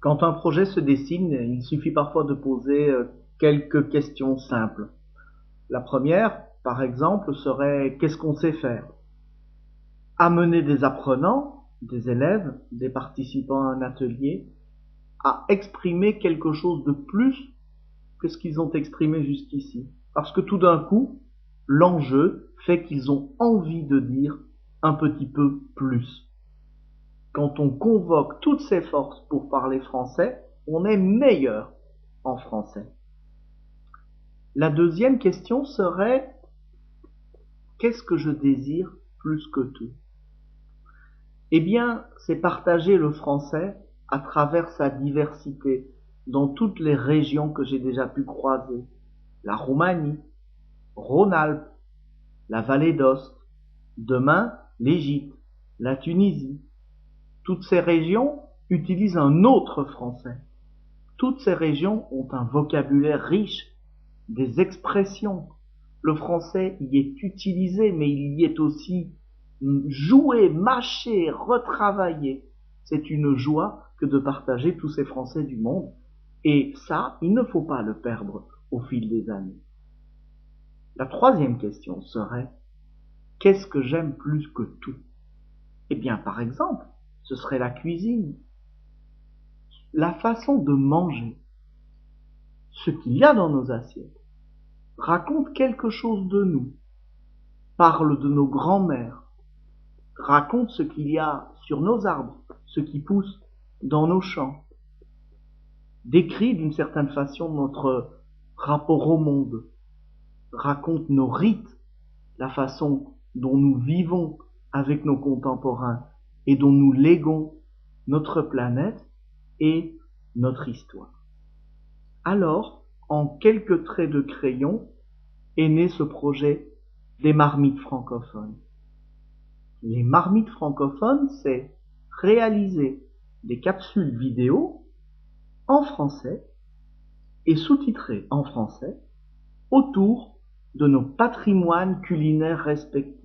Quand un projet se dessine, il suffit parfois de poser quelques questions simples. La première, par exemple, serait qu'est-ce qu'on sait faire? Amener des apprenants, des élèves, des participants à un atelier, à exprimer quelque chose de plus que ce qu'ils ont exprimé jusqu'ici. Parce que tout d'un coup, l'enjeu fait qu'ils ont envie de dire un petit peu plus. Quand on convoque toutes ses forces pour parler français, on est meilleur en français. La deuxième question serait qu'est-ce que je désire plus que tout? Eh bien, c'est partager le français à travers sa diversité dans toutes les régions que j'ai déjà pu croiser. La Roumanie, Rhône-Alpes, la vallée d'Aoste, demain l'Égypte, la Tunisie. Toutes ces régions utilisent un autre français. Toutes ces régions ont un vocabulaire riche, des expressions. Le français y est utilisé, mais il y est aussi joué, mâché, retravaillé. C'est une joie que de partager tous ces Français du monde. Et ça, il ne faut pas le perdre au fil des années. La troisième question serait, qu'est-ce que j'aime plus que tout? Eh bien, par exemple, ce serait la cuisine, la façon de manger, ce qu'il y a dans nos assiettes, raconte quelque chose de nous, parle de nos grands-mères, raconte ce qu'il y a sur nos arbres, ce qui pousse dans nos champs, décrit d'une certaine façon notre rapport au monde, raconte nos rites, la façon dont nous vivons avec nos contemporains et dont nous léguons notre planète et notre histoire. Alors, en quelques traits de crayon, est né ce projet des marmites francophones. Les marmites francophones, c'est réaliser des capsules vidéo en français et sous-titrées en français autour de nos patrimoines culinaires respectifs.